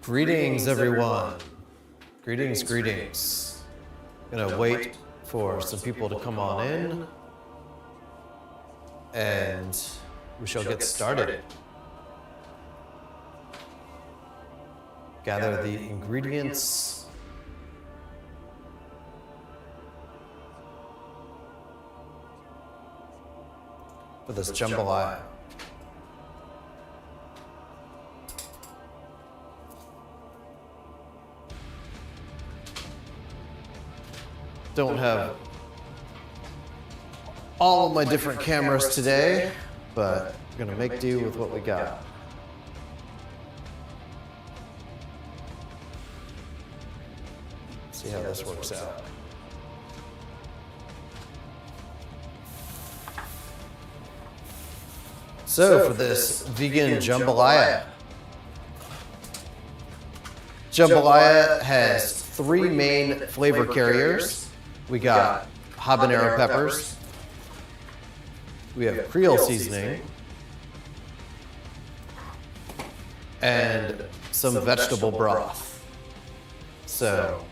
Greetings, everyone. Greetings. Gonna wait for some people to come on in, and we shall get started. Gather the ingredients. For this jambalaya. Don't have all of my different cameras today, but we're gonna make do with what we got. See how this works out. So for this vegan jambalaya, has three main flavor carriers. We got habanero peppers, we have Creole seasoning, and some vegetable broth. So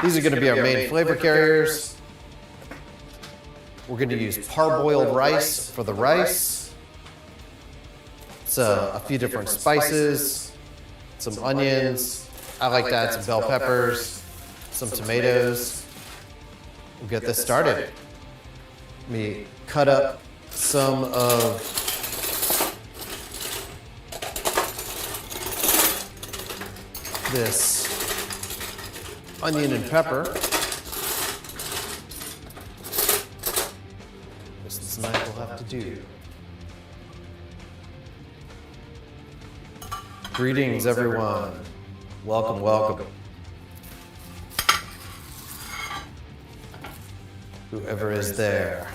these are going to be our main flavor carriers. We're going to use parboiled rice for the rice. It's a few different spices, some onions. I like to add some bell peppers, some tomatoes. We'll get this started. Let me cut up some of this onion and pepper. This knife will have to do. Greetings, everyone. Welcome. Whoever is there.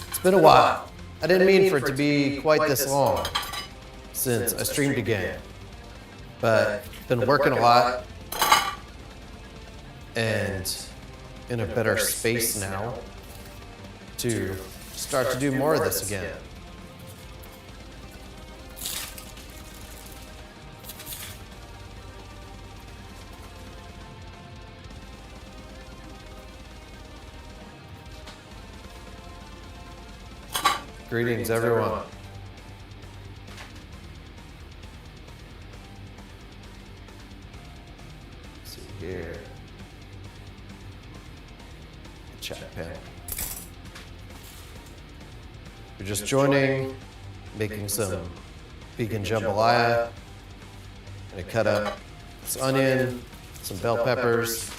It's been a while. I didn't mean for it to be quite this long since I streamed again, but been working a lot and in a better space now to start to do more of this again. Greetings, everyone. Let's see here. Chat panel. You're just joining, making some vegan jambalaya. Gonna cut up this onion, some bell peppers.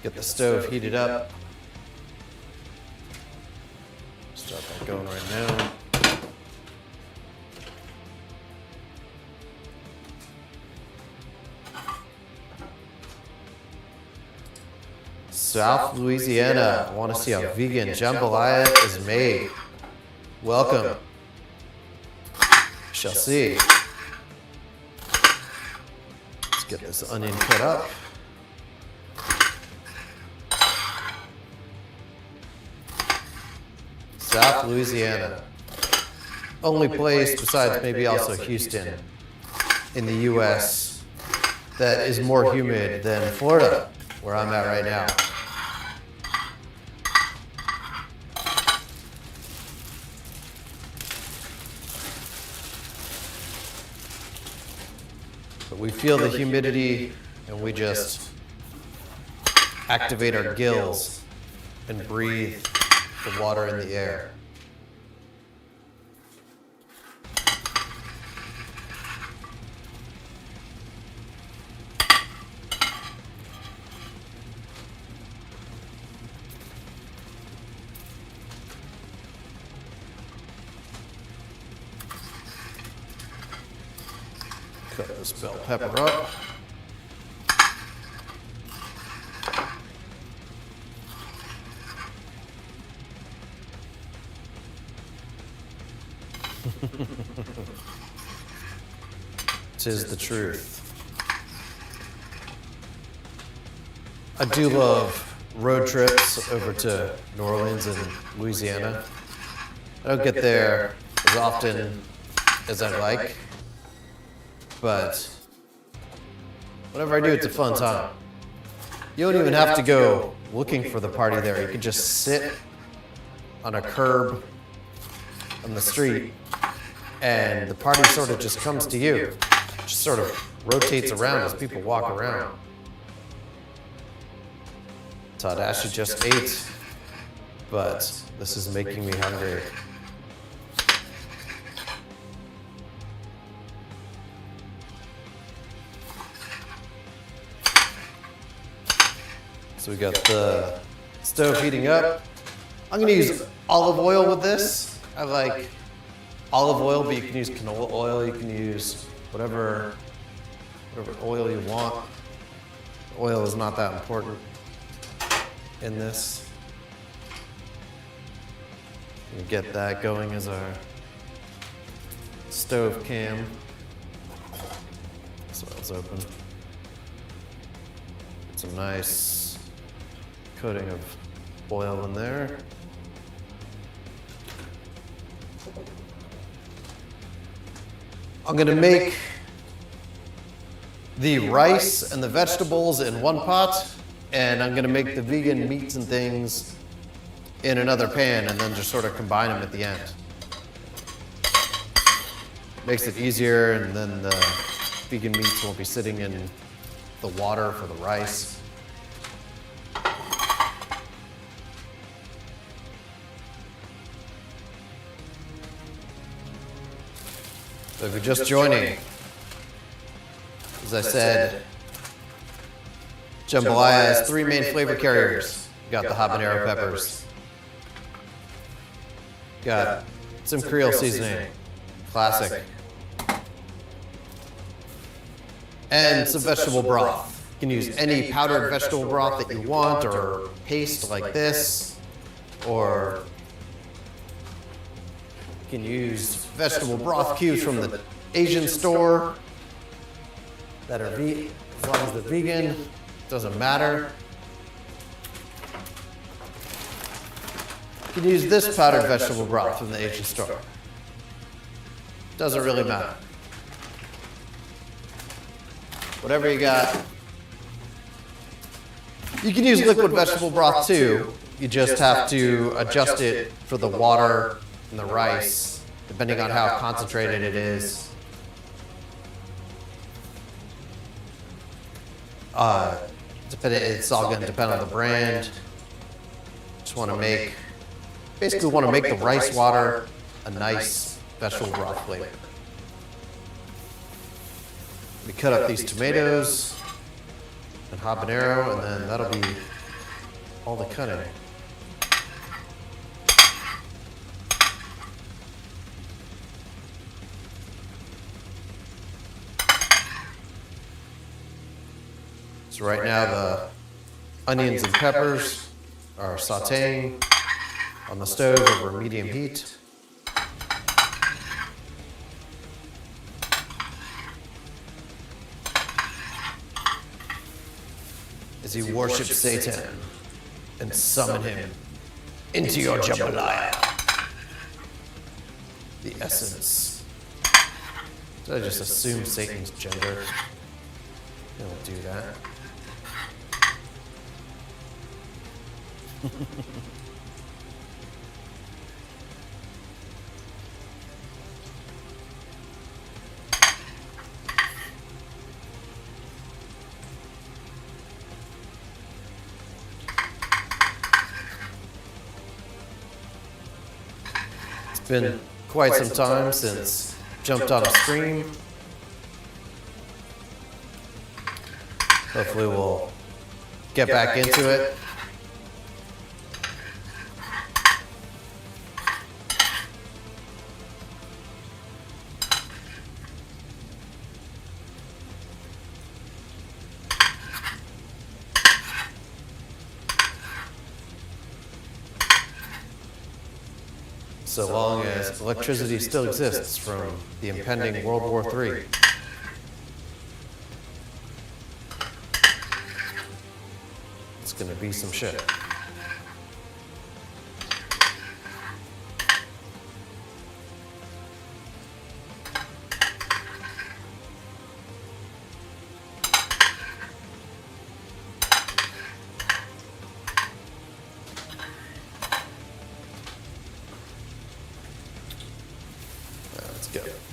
Get the stove heated up. Start that going right now. South Louisiana, I want to see how vegan jambalaya is made. Welcome. Shall see. Let's get this onion cut up. South Louisiana. Only place besides maybe also Houston in the US that is more humid than Florida, where I'm at right now. But we feel the humidity and we just activate our gills and breathe the water in the air. Cut this bell pepper up. Tis the truth. I do love road trips over to New Orleans and Louisiana. I don't get there as often as I like, but whenever I do, it's a fun time. You don't even have to go looking for the party there. You can just sit on a curb on the street, and the party sort of just comes to you. Just sort of rotates around as people walk around. Tadashi just ate, but this is making me hungry. So we got the stove heating up. I'm gonna use olive oil with this. I like olive oil, but you can use canola oil. You can use whatever oil you want. Oil is not that important in this. We get that going as our stove cam. So it's open. Some nice coating of oil in there. I'm gonna make the rice and the vegetables in one pot, and I'm gonna make the vegan meats and things in another pan, and then just sort of combine them at the end. Makes it easier, and then the vegan meats won't be sitting in the water for the rice. So if you're just joining, as I said, Jambalaya has 3 main flavor carriers. You got the habanero peppers, got some Creole seasoning, classic, and some vegetable broth. You can use any powdered vegetable broth that you want, or paste like this, or you can use vegetable broth cubes from the Asian store that are vegan, as long as they're vegan, doesn't matter. You can use this powdered vegetable broth from the Asian store. Doesn't really matter. Whatever you got. You can use liquid vegetable broth too. You just have to adjust it for the water and the rice, depending on how concentrated it is. It's all going to depend on the brand. Just want to make, basically want to make the rice water a nice vegetable broth flavor. We cut up these tomatoes and habanero, and then that'll be all the cutting. So right now the onions and peppers are sautéing on the stove over medium heat. As you worship Satan and summon him into your jambalaya. The essence. Did I just assume Satan's gender? Don't do that. It's been quite some time since jumped on a stream. Hopefully we'll get back into it. So long as electricity still exists from the impending World War III. It's gonna be some shit.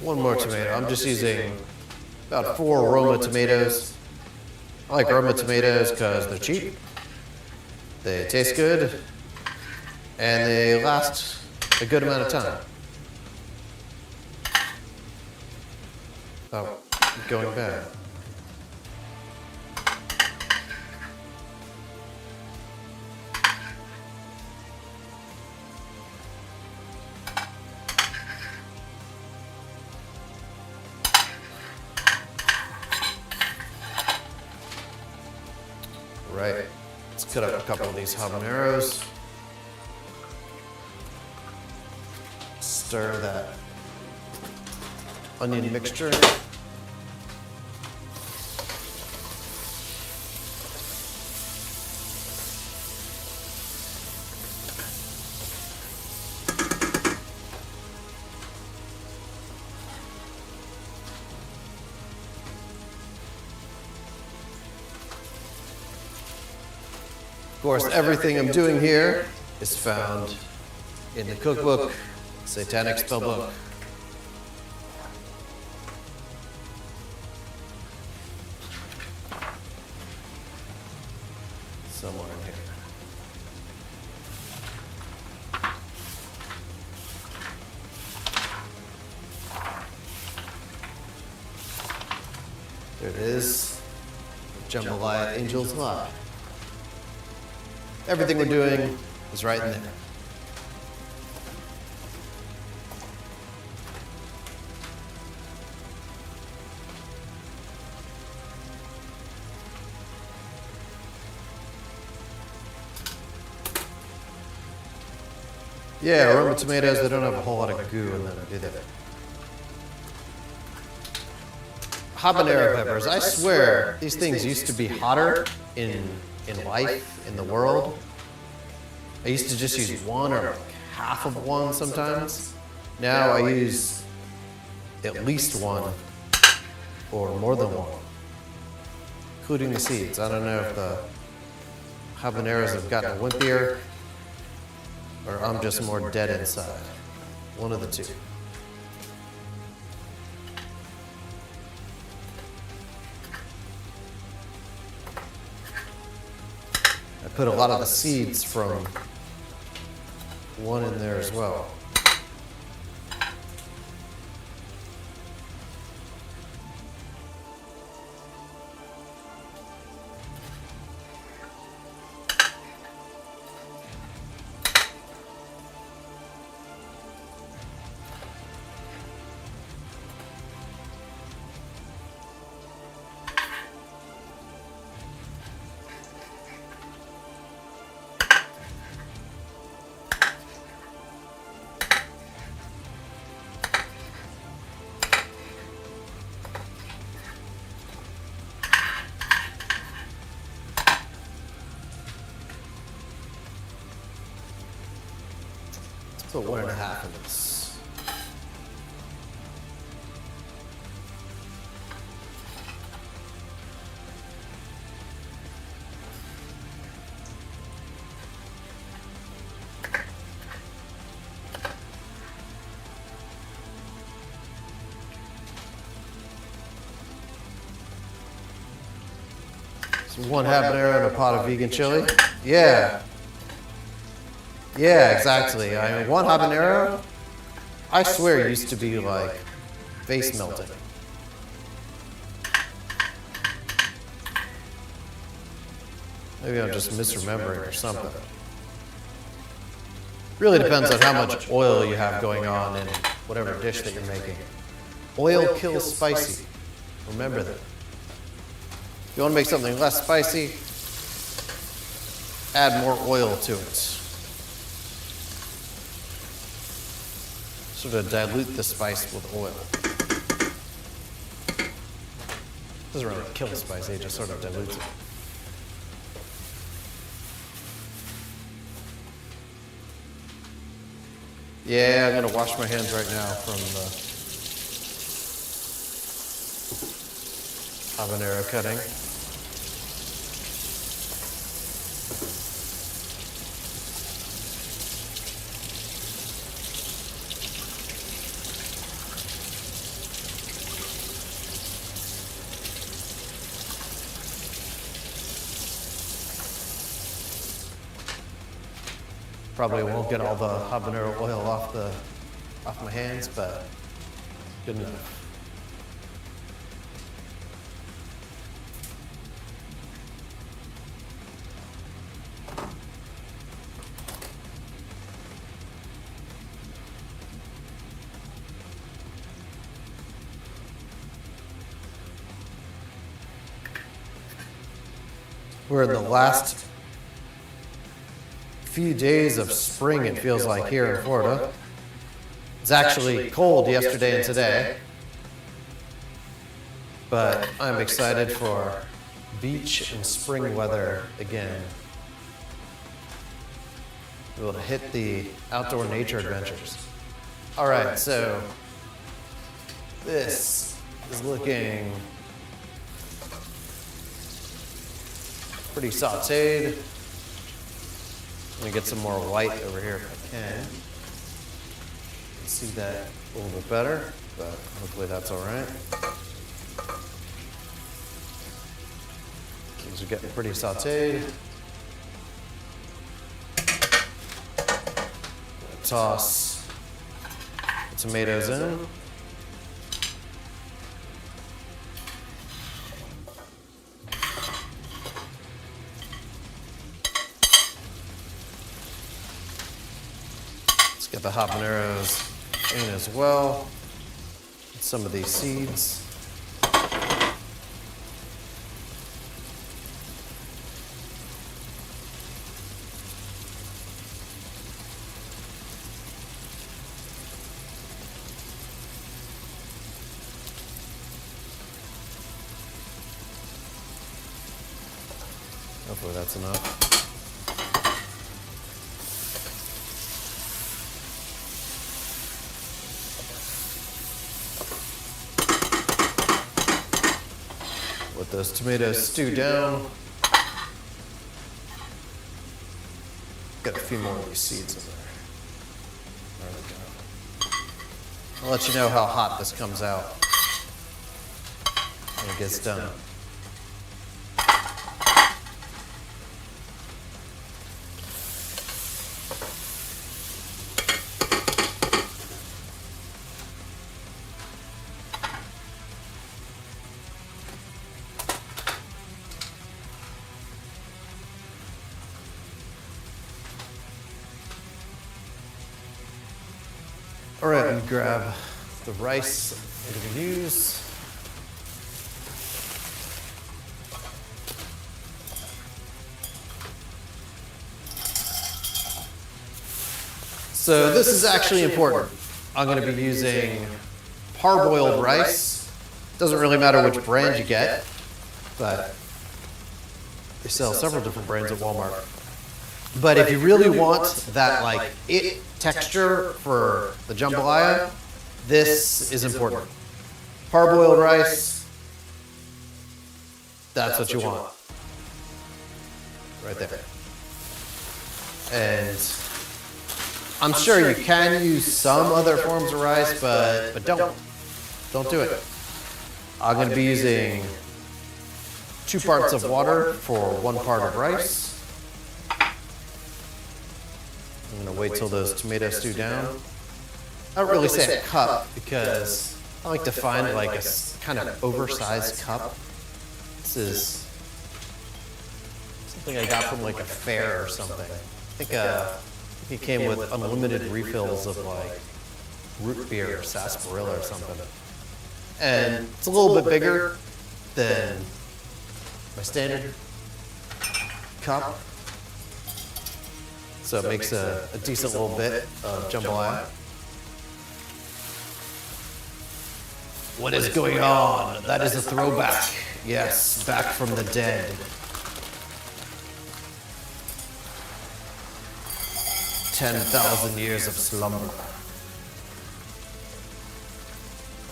one more tomato. I'm just using about 4 Roma tomatoes. I like Roma tomatoes because they're cheap, they taste good, and they last a good amount of time. Without going bad. Right, let's cut up a couple of these habaneros. Stir that onion mixture. Of course, everything I'm doing here is found in the cookbook, Satanic Spellbook. Somewhere in here. There it is. Jambalaya Angel's Lot. Everything we're doing is right in there. Yeah, Roma tomatoes, they don't have a whole lot of goo in them, do they? Habanero peppers, I swear, these things used to be hotter in life, in the world. I used to just use one or like half of one sometimes. Now I use at least one or more than one, including the seeds. I don't know if the habaneros have gotten wimpier or I'm just more dead inside. One of the two. I put a lot of the seeds from one in there as well. Put 1.5 of this. So 1 habanero and a pot of vegan chili. Yeah. Yeah, exactly. I mean, 1 habanero, I swear, used to be like face melting. Maybe I'm just misremembering or something. Really depends on how much oil you have going on in whatever dish that you're making. Oil kills spicy. Remember that. If you want to make something less spicy, add more oil to it. Sort of dilute the spice with oil. Doesn't really kill the spice, it just sort of dilutes it. Yeah, I'm gonna wash my hands right now from the habanero cutting. Probably won't get all the habanero oil off my hands, but good enough. We're in the last few days of spring, it feels like, here in Florida. It's actually cold yesterday and today, but I'm excited for beach and spring weather again. We'll hit the outdoor nature adventures. All right, so this is looking pretty sauteed. Let me get some more white over here if I can. See that a little bit better, but hopefully that's all right. Things are getting pretty sauteed. Toss the tomatoes in. Let's get the habaneros in as well. Some of these seeds. Hopefully that's enough. Let those tomatoes stew down. Got a few more of these seeds in there. There we go. I'll let you know how hot this comes out when it gets done. All right, let me grab the rice we're going to use. So this is actually important. I'm going to be using parboiled rice. Doesn't really matter which brand you get, but they sell several different brands at Walmart. But if you really want that like it texture for the jambalaya, this is important. Parboiled rice, that's what you want. Right there. And I'm sure you can use some other forms of rice, but don't do it. I'm going to be using 2 parts of water for 1 part of rice. I'm going to wait till those tomatoes stew down. I don't really say a cup because I like to find like a kind of oversized cup. This is something I got from like a fair or something. I think it came with unlimited refills of like root beer or sarsaparilla or something. And it's a little bit bigger than my standard cup. So it makes a decent little bit of jambalaya. What is going on? That is a throwback. Yes, back from the dead. 10,000 years of slumber.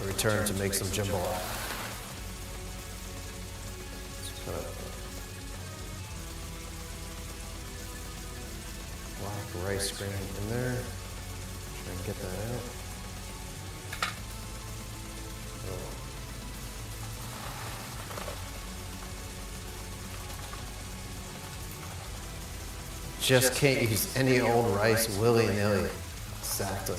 I return to make some jambalaya. Black rice grain in there. Try and get that out. just can't use any old rice willy-nilly. Exactly.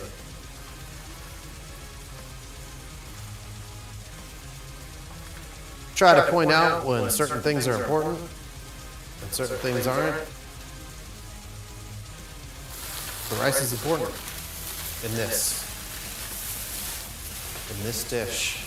Try to point out when certain things are important and certain things aren't. The rice is important in this dish.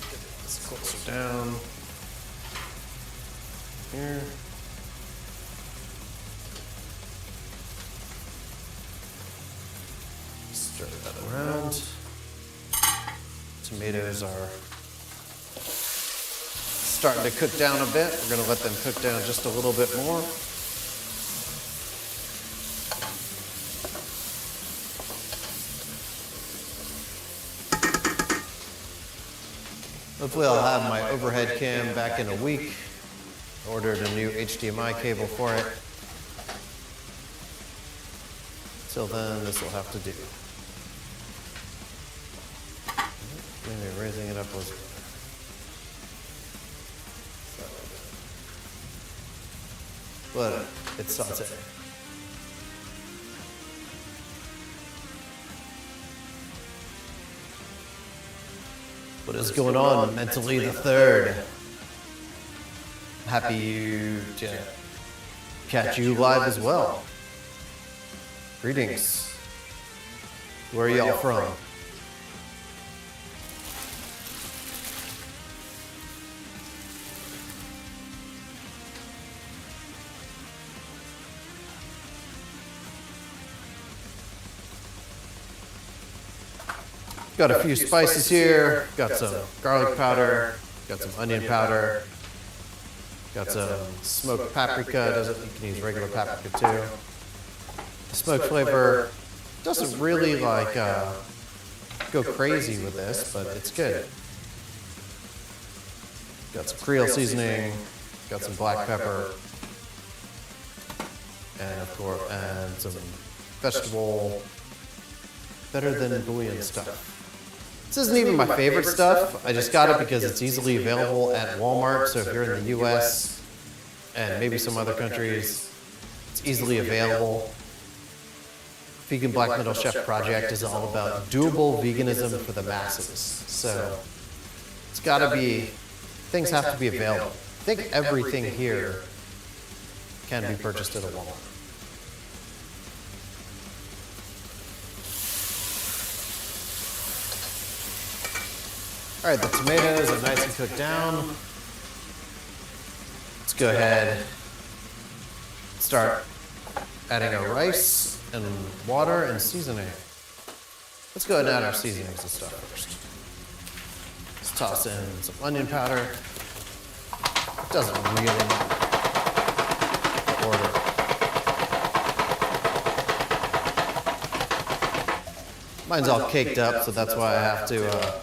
Get this closer down here. Stir that around. Tomatoes are starting to cook down a bit. We're going to let them cook down just a little bit more. Hopefully I'll have my overhead cam back in a week. Ordered a new HDMI cable for it. Till then, this will have to do. Maybe raising it up was better. But it's sauté. What is going on? Mentally the Third. Happy to catch you live as well. Greetings. Where are y'all from? Got a few spices here. Got some garlic powder. Got some onion powder. Got some smoked paprika. You can use regular paprika too. The smoked flavor doesn't really like go crazy with this, but it's good. Got some Creole seasoning. Got some black pepper, and of course, and some vegetable, better than bouillon stuff. This isn't even my favorite stuff. I just got it because it's easily available at Walmart. So if you're in the US and maybe some other countries, it's easily available. Vegan Black Metal Chef Project is all about doable veganism for the masses. So it's got to be, things have to be available. I think everything here can be purchased at a Walmart. All right, the tomatoes are nice and cooked down. Let's go ahead, start adding our rice and water and seasoning. Let's go ahead and add our seasonings and stuff first. Let's toss in some onion powder. It doesn't really order. Mine's all caked up, so that's why I have to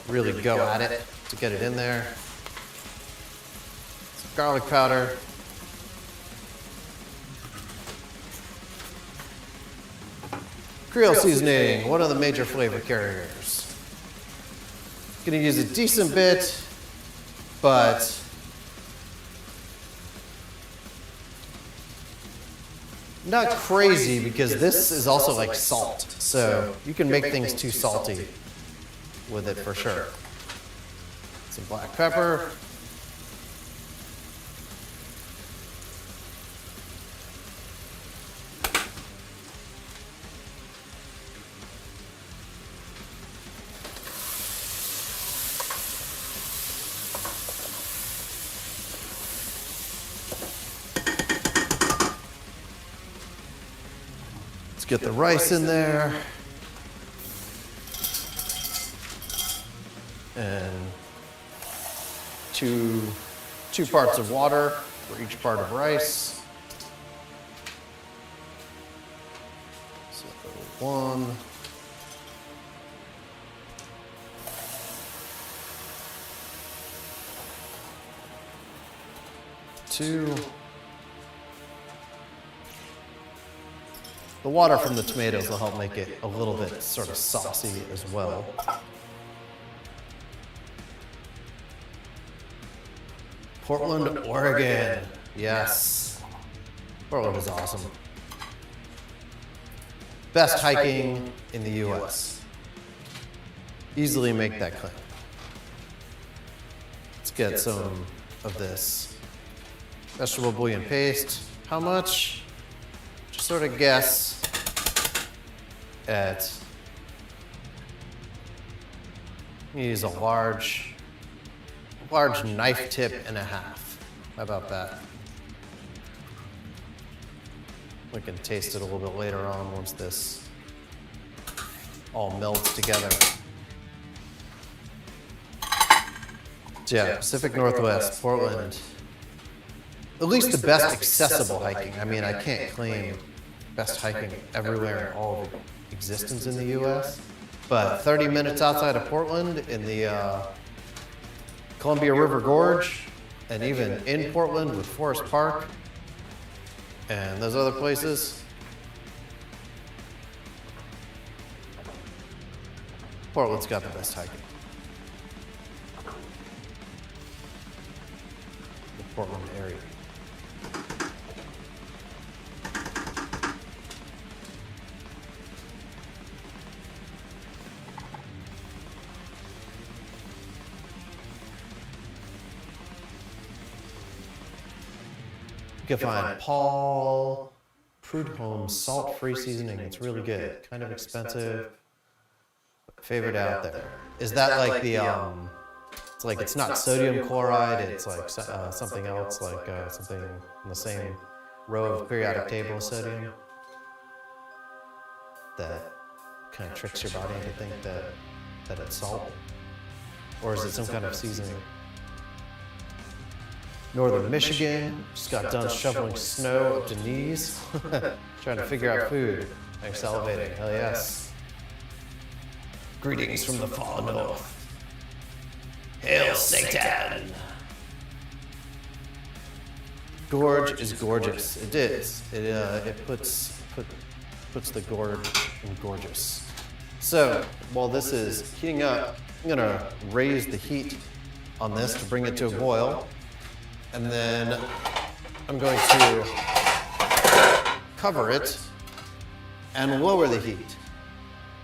really go at it to get it in there. Some garlic powder. Creole seasoning, one of the major flavor carriers. Gonna use a decent bit, but not crazy because this is also like salt. So you can make things too salty with it for sure. Some black pepper. Let's get the rice in there. And two parts of water for each part of rice. So 1. 2. The water from the tomatoes will help make it a little bit sort of saucy as well. Portland, Oregon. Yes. Portland is awesome. Best hiking in the US. Easily make that claim. Let's get some of this vegetable bouillon paste. How much? Just sort of guess at, use a large knife tip and a half. How about that? We can taste it a little bit later on once this all melts together. Yeah, Pacific Northwest, Portland. At least the best accessible hiking. I mean, I can't claim best hiking everywhere in all of existence in the US, but 30 minutes outside of Portland in the Columbia River Gorge, and even in Portland with Forest Park and those other places, Portland's got the best hiking. The Portland area. You can find Paul Prudhomme's salt-free seasoning. It's really good. Kind of expensive. Favorite out there. Is that like the it's like it's not sodium chloride. It's like something else, like something in the same row of periodic table of sodium that kind of tricks your body into think that it's salt, or is it some kind of seasoning? Northern Michigan, just got done shoveling snow up to knees, trying to figure out food. I'm salivating, hell yes. Greetings from the far north. Hail Satan! Gorge is gorgeous. It is. It puts the gorge in gorgeous. So while this is heating up, I'm gonna raise the heat on this to bring it to a boil. And then I'm going to cover it and lower the heat.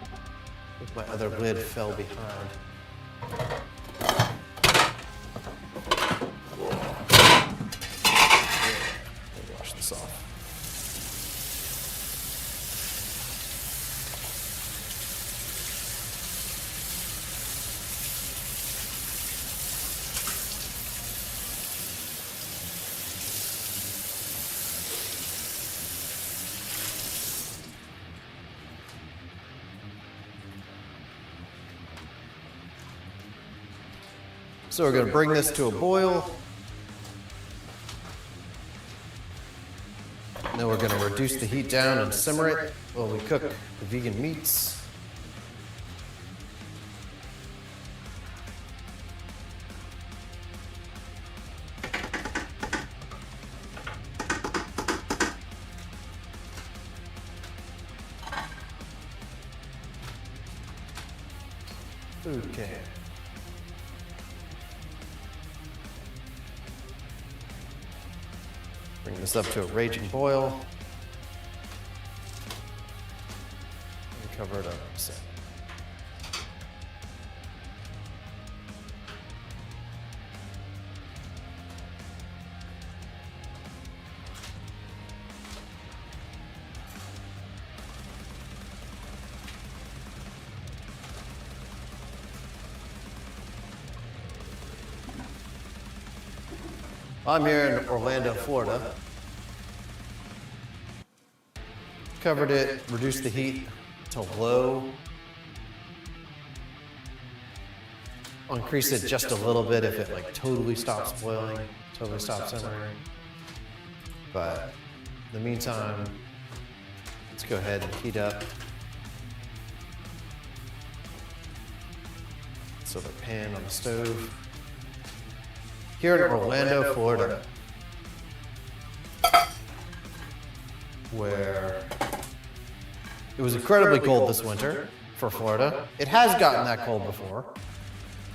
I think my other lid fell behind. Let me wash this off. So we're going to bring this to a boil. And then we're going to reduce the heat down and simmer it while we cook the vegan meats. Okay. Bring this up to a raging boil. And cover it up. So. I'm here in Orlando, Florida. Covered it, reduced the heat to low. I'll increase it just a little bit if it like totally stops boiling, totally stops simmering. But in the meantime, let's go ahead and heat up. So the pan on the stove. Here in Orlando, Florida, where It was incredibly cold this winter for Florida. It has gotten that cold before,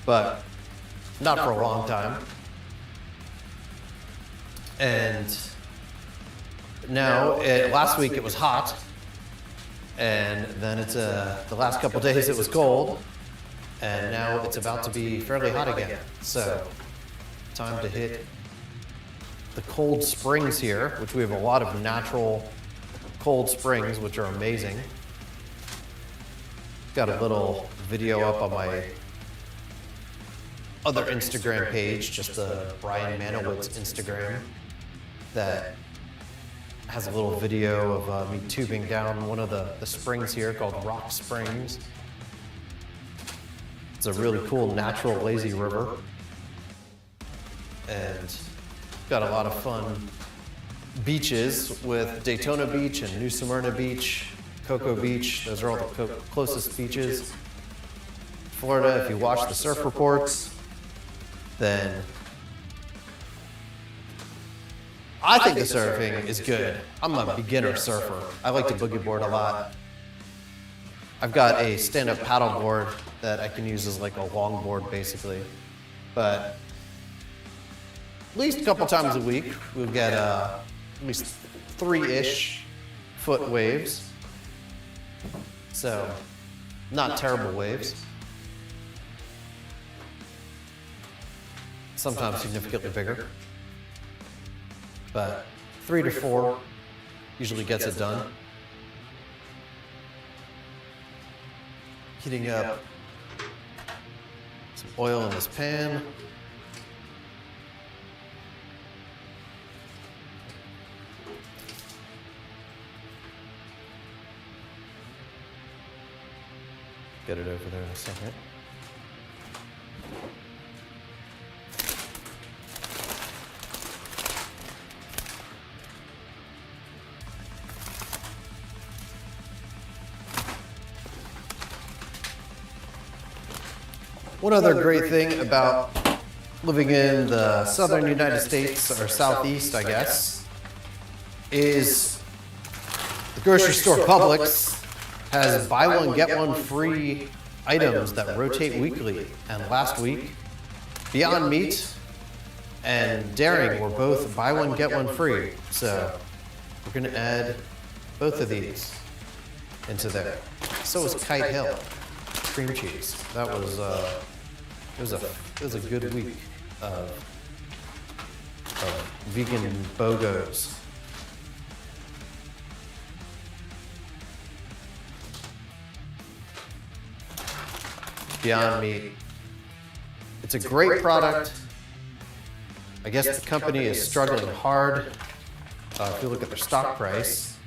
but not for a long time. And now, last week it was hot, and then the last couple days it was cold, and now it's about to be fairly hot again. So, time to hit the cold springs here, which we have a lot of natural cold springs, which are amazing. Got a little video up on my other Instagram page, just the Brian Manowitz Instagram, that has a little video of me tubing down one of the springs here called Rock Springs. It's a really cool natural lazy river, and got a lot of fun beaches with Daytona Beach and New Smyrna Beach, Cocoa Beach. Those are all the closest beaches. Florida, if you watch the surf reports, then I think the surfing is good. I'm a beginner surfer. I like to boogie board a lot. I've got a stand-up paddle board that I can use as like a longboard basically. But at least a couple times a week, we'll get at least 3-ish foot waves. So, not terrible waves. Sometimes significantly bigger. But 3 to 4 usually gets it done. Heating up some oil in this pan. Get it over there in a second. One other great thing about living in the southern United States, or southeast, I guess, is the grocery store Publix has buy one, get one free items that rotate weekly. And last week, Beyond Meat and Daring were both buy one, get one free. So we're gonna add both of these into there. So is Kite Hill cream cheese. That was it was a good week of vegan BOGOs. Beyond Meat. It's a great product. I guess the company is struggling hard. If you look at their stock price.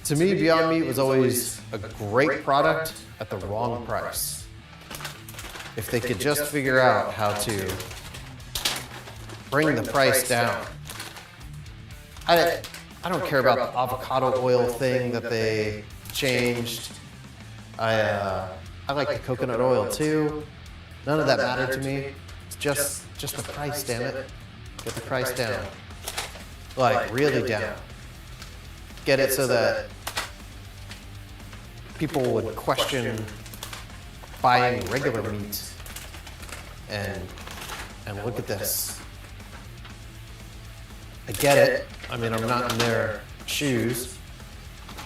To me, Beyond Meat was always a great product at the wrong price. If they could just figure out how to bring the price down. I don't care about the avocado oil thing that they changed. I like the coconut oil too. None of that mattered to me. It's just the price, damn it. Get the price down. Like, really down. Get it so that people would question buying regular meat. And look at this. I get it. I mean, I'm not in their shoes.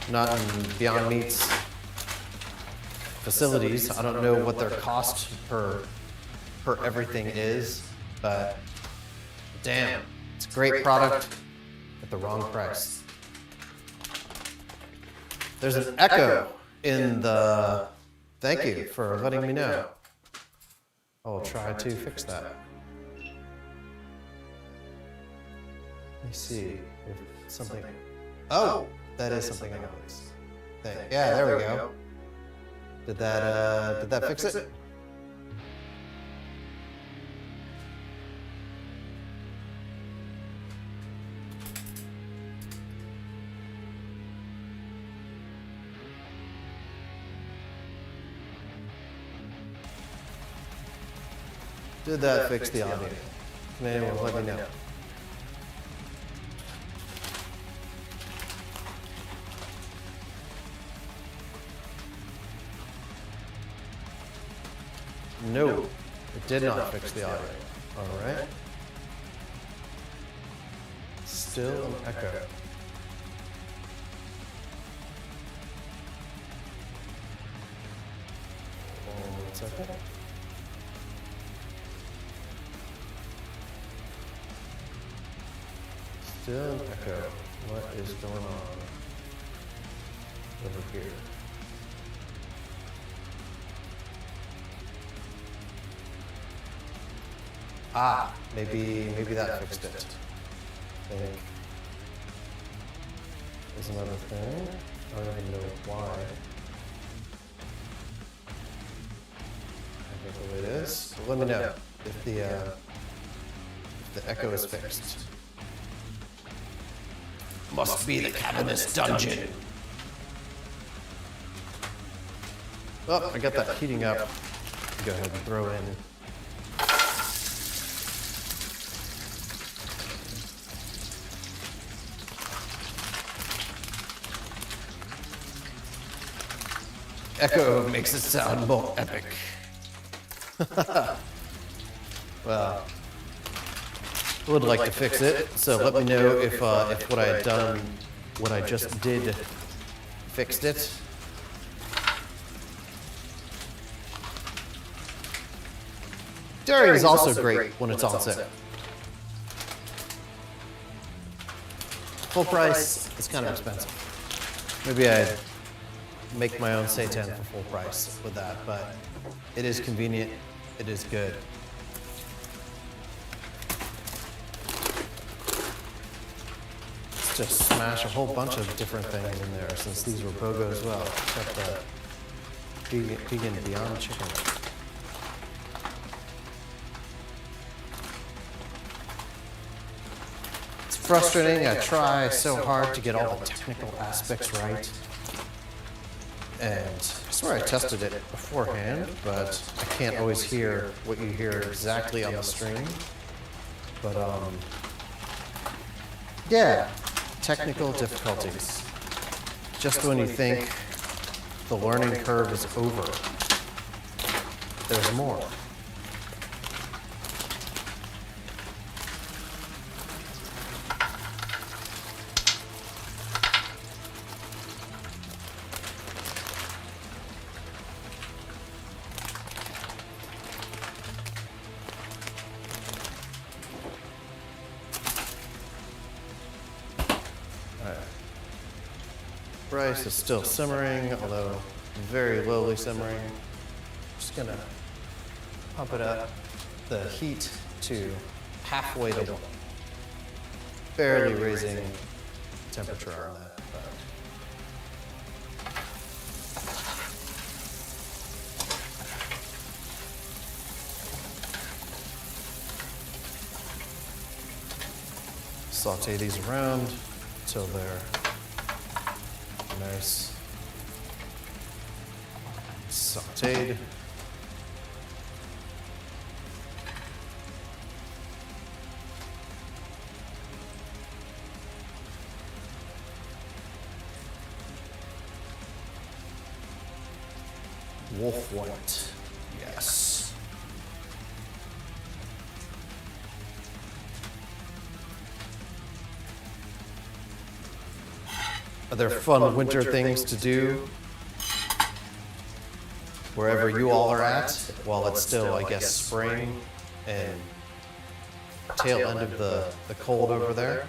Not in Beyond Meat's facilities. I don't know what their cost per everything is, but damn, it's a great product at the wrong price. There's an echo in the, thank you for letting me know. I'll try to fix that. Let me see if something, oh, that is something I noticed. Yeah, there we go. Did that fix it? Did that fix the audio? Anyone, let me know. No, it did not fix the audio. Alright. Still an echo. One second. Still an echo. What is going on over here? Ah, maybe that fixed it. I think. There's another thing. I don't even know why. I think the way it is. Well, let me know if the echo is fixed. Must be the cavernous dungeon. Oh, I got that heating up. Go ahead and throw in. Echo makes it sound more epic. Well, I would like to fix it, so let me know if what I had done, what I just did, fixed it. Dairy is also great when it's on sale. Full price, it's kind of expensive. Maybe I'd make my own seitan for full price with that, but it is convenient, it is good. Let's just smash a whole bunch of different things in there since these were BOGO as well. Got the vegan Beyond Chicken. It's frustrating, I try so hard to get all the technical aspects right. And I swear I tested it beforehand, but I can't always hear what you hear exactly on the stream. But, yeah, technical difficulties. Just when you think the learning curve is over, there's more. Rice is still simmering, although very lowly simmering. Just gonna pump it up, the heat to halfway to one. Barely raising temperature on that. Saute these around until they're nice, sauteed. Wolf white, yes. Are there fun winter things to do wherever you all are at while it's still, I guess, spring and tail end of the cold over there?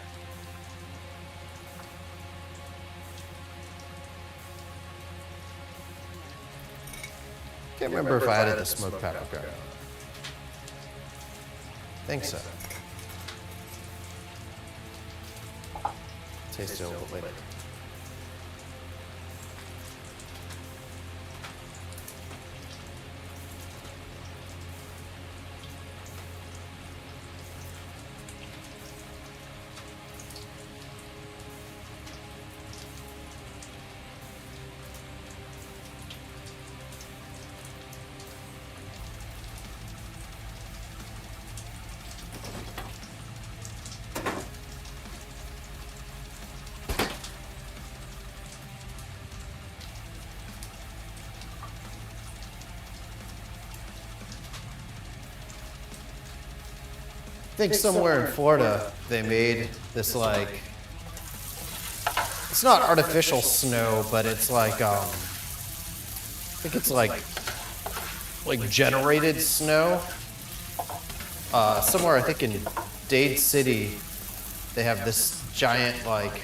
Can't remember if I added the smoked paprika. Think so. Taste it a little bit later. think somewhere in Florida they made this like, it's not artificial snow, but it's like I think it's like generated snow. Somewhere I think in Dade City they have this giant like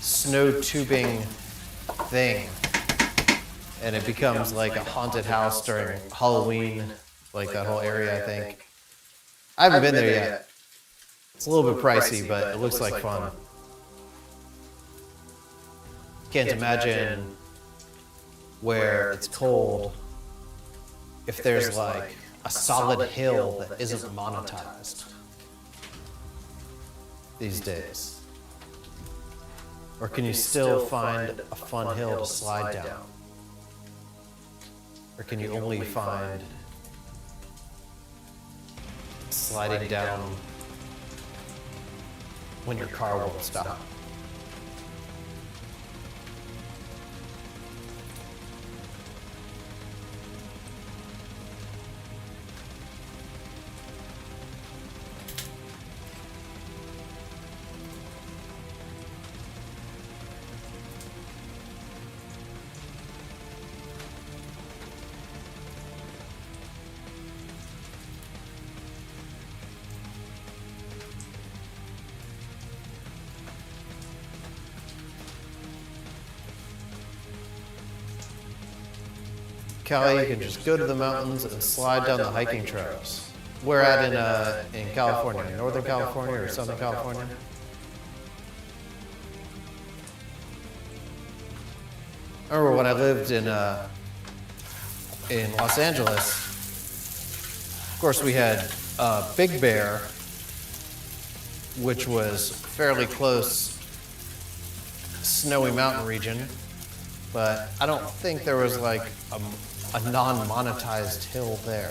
snow tubing thing, and it becomes like a haunted house during Halloween, like that whole area. I think I haven't been there yet. It's a little bit pricey, but it looks like fun. Can't imagine where it's cold if there's like a solid hill that isn't monetized these days. Or can you still find a fun hill to slide down? Or can you only find sliding down when your car won't stop? Cali, you can just go to the mountains and slide down the hiking trails. We're at in California, Northern California or Southern California. I remember when I lived in Los Angeles. Of course, we had Big Bear, which was fairly close, snowy mountain region, but I don't think there was like a non-monetized hill there.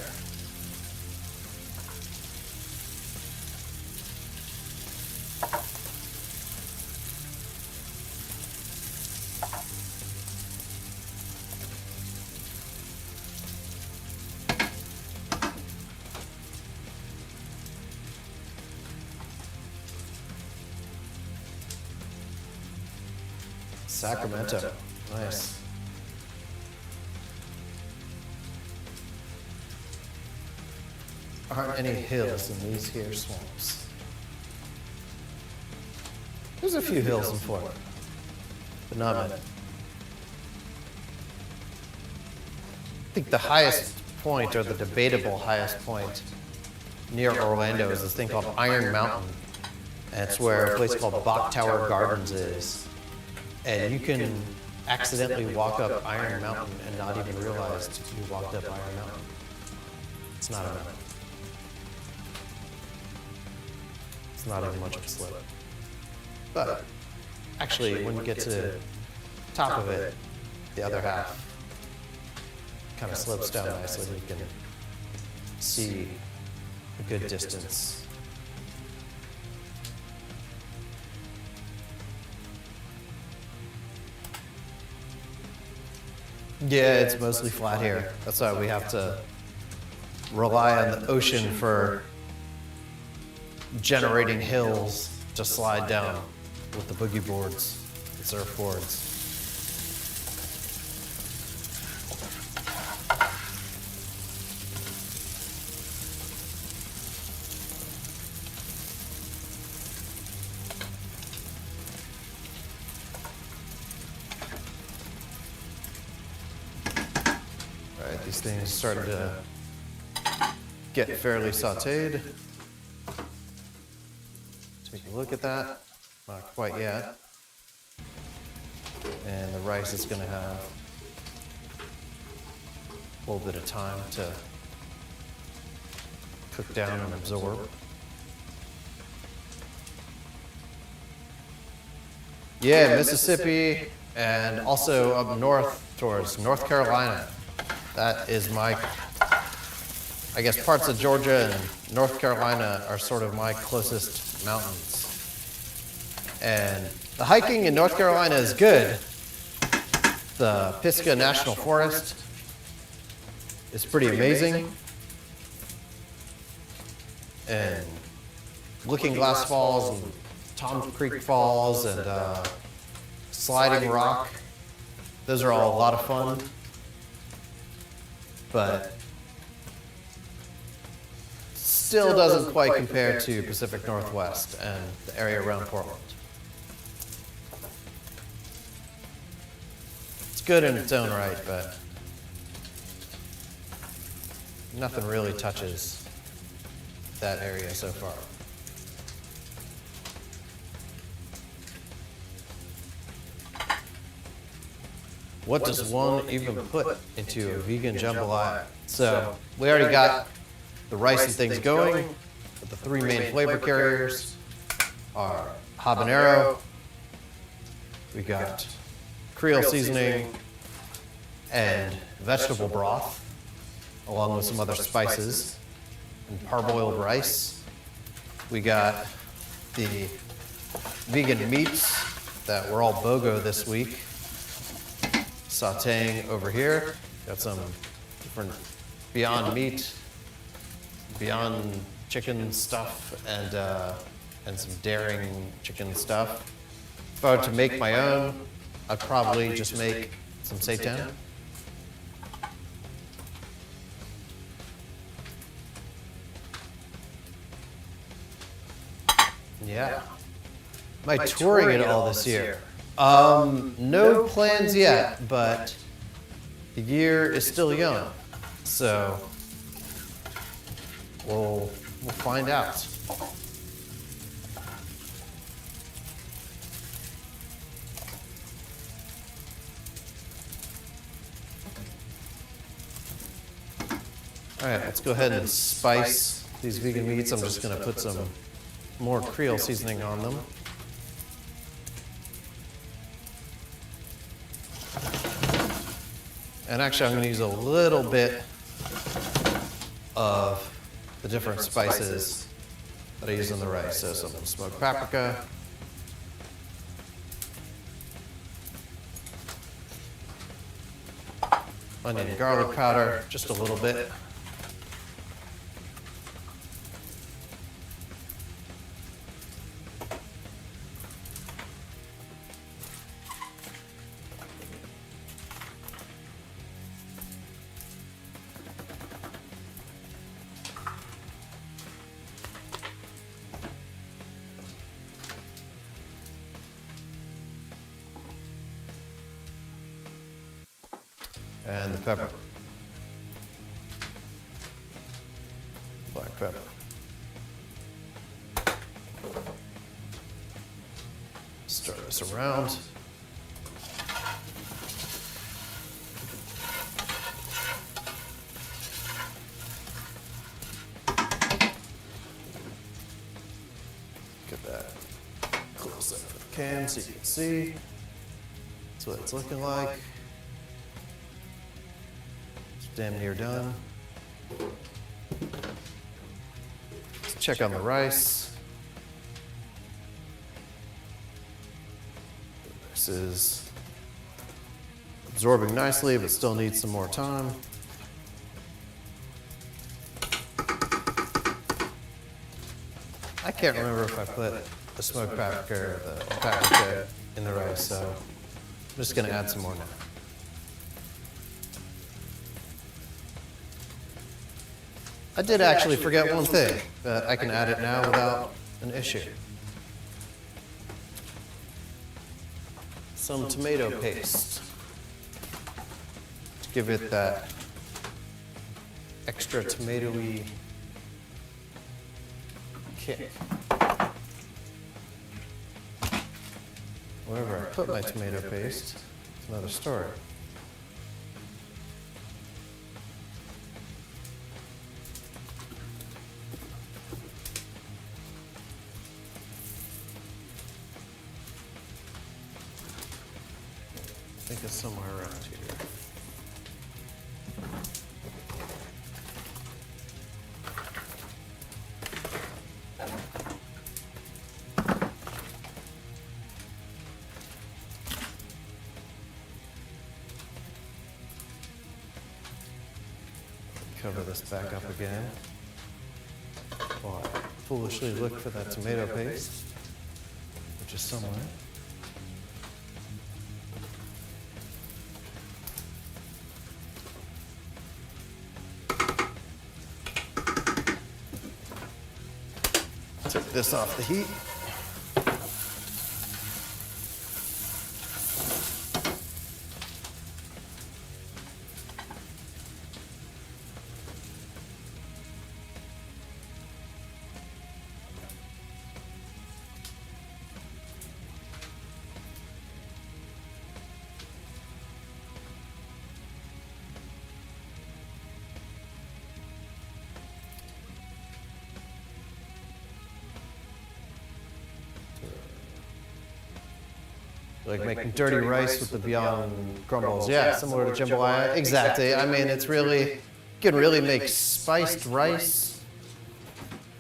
Sacramento, nice. Aren't any hills in these here swamps. There's a few hills in Florida, but not many. I think the highest point, or the debatable highest point near Orlando, is this thing called Iron Mountain. And it's where a place called Bok Tower Gardens is. And you can accidentally walk up Iron Mountain and not even realize you walked up Iron Mountain. It's not a mountain. It's not even much of a slope. But actually, when you get to the top of it, the other half kind of slopes down nicely. You can see a good distance. Yeah, it's mostly flat here. That's why we have to rely on the ocean for generating hills to slide down with the boogie boards and surfboards. These things started to get fairly sauteed. Take a look at that. Not quite yet. And the rice is going to have a little bit of time to cook down and absorb. Yeah, Mississippi, and also up north towards North Carolina. That is my, I guess parts of Georgia and North Carolina are sort of my closest mountains. And the hiking in North Carolina is good. The Pisgah National Forest is pretty amazing. And Looking Glass Falls and Tom Creek Falls and Sliding Rock. Those are all a lot of fun. But still doesn't quite compare to Pacific Northwest and the area around Portland. It's good in its own right, but nothing really touches that area so far. What does one even put into a vegan jambalaya? So we already got the rice and things going, but the three main flavor carriers are habanero, we got Creole seasoning, and vegetable broth, along with some other spices, and parboiled rice. We got the vegan meats that were all BOGO this week. Sautéing over here. Got some different Beyond Meat, Beyond Chicken stuff, and some Daring Chicken stuff. If I were to make my own, I'd probably just make some seitan. Yeah. Am I touring it all this year? No plans yet, but the year is still young, so we'll find out. All right, let's go ahead and spice these vegan meats. I'm just going to put some more Creole seasoning on them. And actually, I'm going to use a little bit of the different spices that I use in the rice. So some smoked paprika, onion and garlic powder, just a little bit. And the pepper. Black pepper. Stir this around. Get that close up of the can so you can see. That's what it's looking like. Damn near done. Let's check on the rice. This is absorbing nicely, but still needs some more time. I can't remember if I put the smoked paprika or the paprika in the rice, so I'm just gonna add some more now. I did actually forget one thing, but I can add it now without an issue. Some tomato paste to give it that extra tomatoey kick. Wherever I put my tomato paste, it's another story. I think it's somewhere around here. Cover this back up again. Why? foolishly look for that tomato paste, which is somewhere. Take this off the heat. Like making dirty rice with the Beyond crumbles. Yeah, similar to jambalaya. Exactly. I mean, it's really, you can really make spiced rice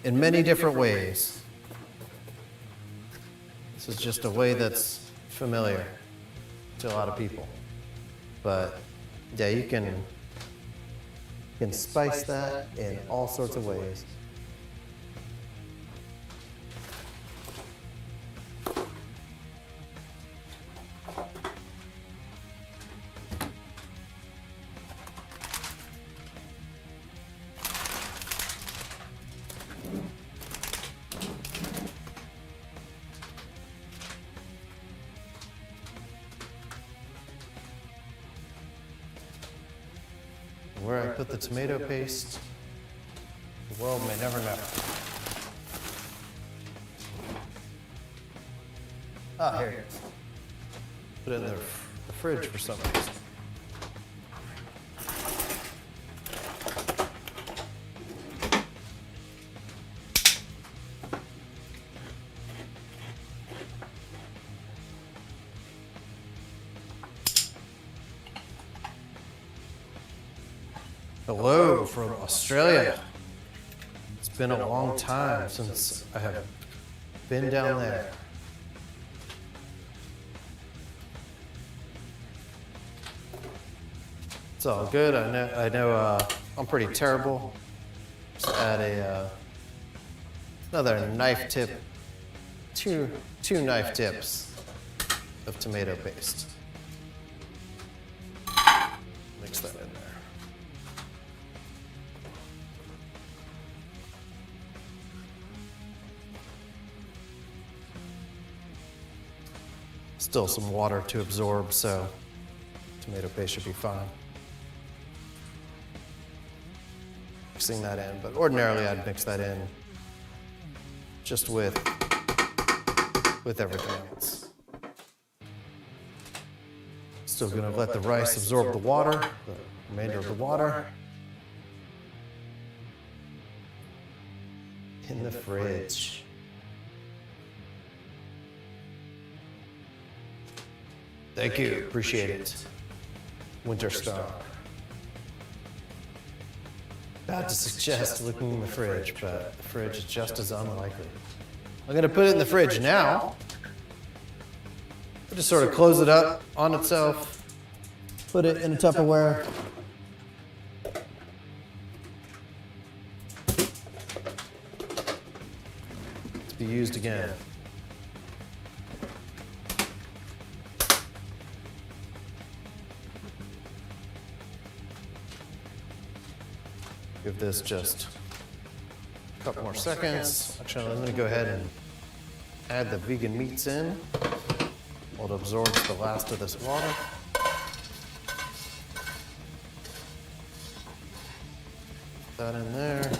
in many different ways. This is just a way that's familiar to a lot of people. But yeah, you can spice that in all sorts of ways. Where I put the tomato paste, the world may never know. Ah, here it is. Put it in the fridge for some reason. Hello from Australia. It's been a long time since I have been down there. It's all good. I know I'm pretty terrible. Just add another knife tip, two knife tips of tomato paste. Mix that in there. Still some water to absorb, so tomato paste should be fine. Mixing that in, but ordinarily I'd mix that in just with everything else. Still gonna let the rice absorb the water, the remainder of the water. In the fridge. Thank you, appreciate it. Winter Star. About to suggest looking in the fridge, but the fridge is just as unlikely. I'm gonna put it in the fridge now. I'll just sort of close it up on itself, put it in a Tupperware. To be used again. Give this just a couple more seconds. Actually, I'm going to go ahead and add the vegan meats in while it absorbs the last of this water. Put that in there.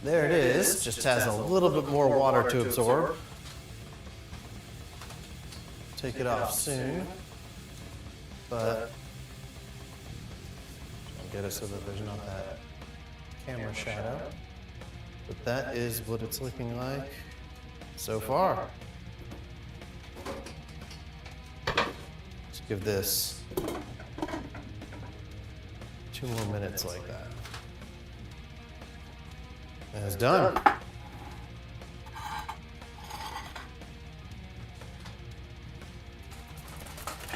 There it is, just has a little bit more water to absorb. Take it off soon, but I'll get it so that there's not that camera shadow. But that is what it's looking like so far. give this 2 more minutes like that. And it's done.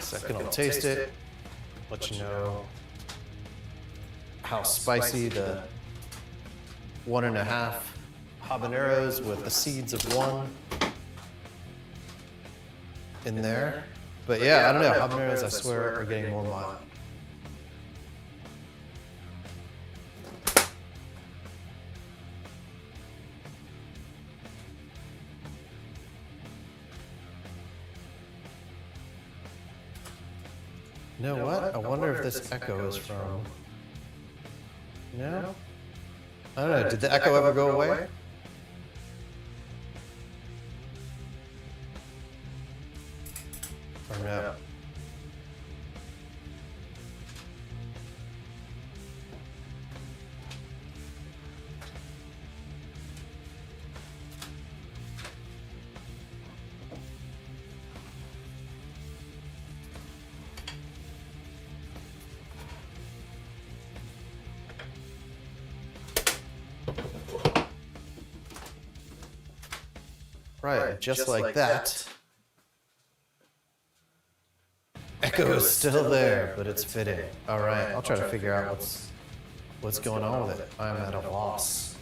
Second, I'll taste it, let you know how spicy the 1.5 habaneros with the seeds of 1 in there. But yeah, I don't know, habaneros I swear are getting more mild. You know what? I wonder if this echo is from... No? I don't know, did the echo ever go away? Or no? Right, just like that. Echo is still there, but it's fitting. All right, I'll try to figure out what's going on with it. I'm at a loss.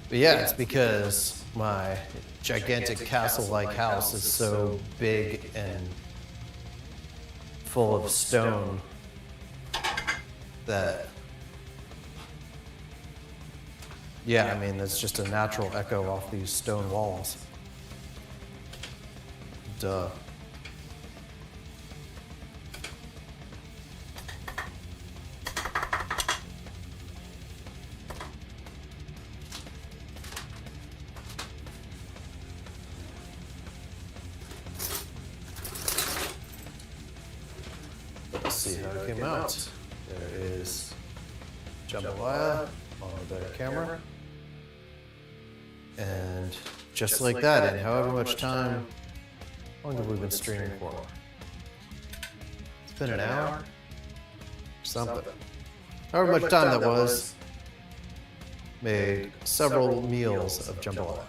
But yeah, it's because my gigantic castle-like house is so big and full of stone that, yeah, I mean, it's just a natural echo off these stone walls. Duh. Let's see how it came out. There is Jambalaya on the camera. And just like that, in however much time, how long have we been streaming for? It's been an hour? Something. However much time that was, made several meals of jambalaya.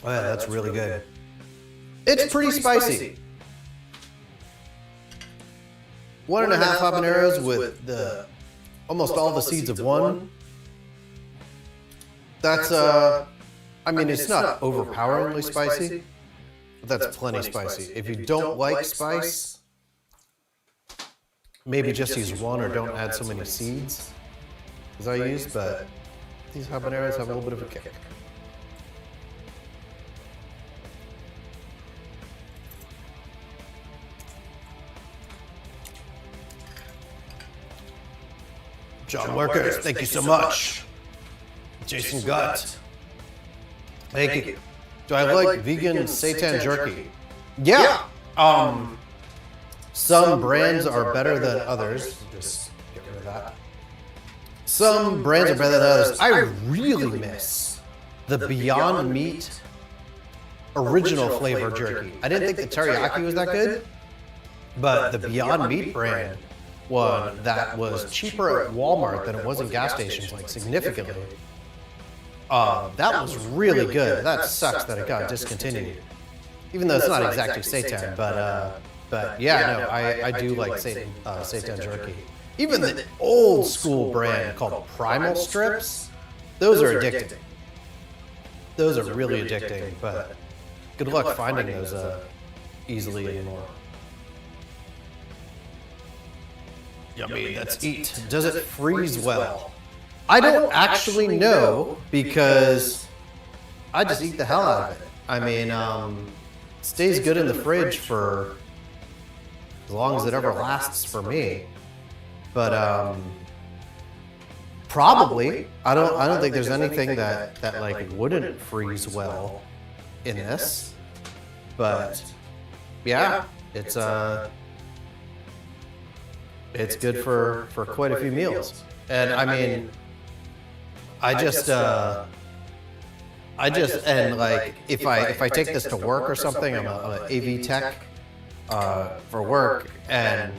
Oh yeah, that's really good. It's pretty spicy. 1.5 habaneros with the almost all the seeds of 1. That's I mean, it's not overpoweringly spicy, but that's plenty spicy. If you don't like spice, maybe just use 1 or don't add so many seeds as I use, but these habaneros have a little bit of a kick. John Workers, thank you so much. Jason Gutt, thank you. Do I like vegan seitan jerky? Yeah. Some brands are better than others. Just get rid of that. Some brands are better than others. I really miss the Beyond Meat original flavor jerky. I didn't think the teriyaki was that good, but the Beyond Meat brand one that was cheaper at Walmart than it was in gas stations, like significantly. That was really good. That sucks that it got discontinued, even though it's not exactly seitan. But yeah, no, I do like seitan jerky. Even the old school brand called Primal Strips, those are addicting. Those are really addicting. But good luck finding those easily anymore. Yummy, let's eat. Does it freeze well? I don't actually know because I just eat the hell out of it. I mean, it stays good in the fridge for as long as it ever lasts for me. But probably, I don't think there's anything that like wouldn't freeze well in this. But yeah, it's it's good for quite a few meals. And I mean, I just and like if I take this to work or something, I'm an AV tech for work, and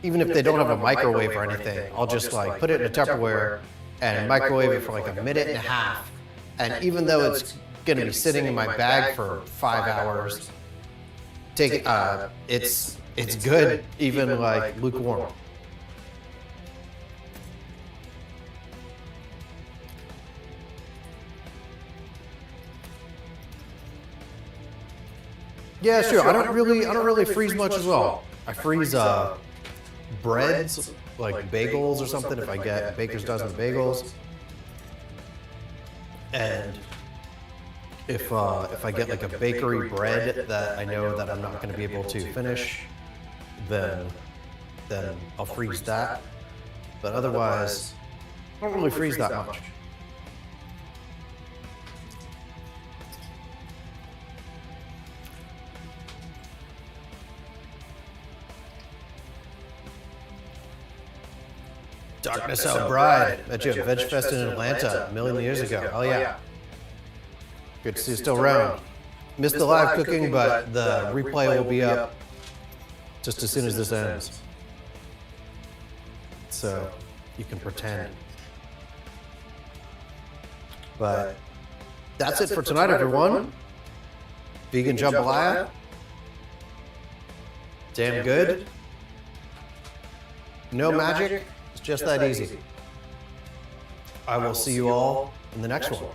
even if they don't have a microwave or anything, I'll just like put it in a Tupperware and microwave it for like a minute and a half. And even though it's going to be sitting in my bag for 5 hours, it's good even like lukewarm. Yeah, sure. I don't really freeze much as well. I freeze breads, like bagels or something, if I get a baker's dozen of bagels. And if I get like a bakery bread that I know that I'm not going to be able to finish, then I'll freeze that. But otherwise, I don't really freeze that much. Darkness Out Bride. Met you at Veg Fest in Atlanta a million years ago. Oh yeah. Good to see you still around. Missed the live cooking, but the replay will be up just as soon as this ends. So you can pretend. But that's it for tonight, everyone. Vegan jambalaya. Damn good. No magic. Just that easy. I will see you all in the next one.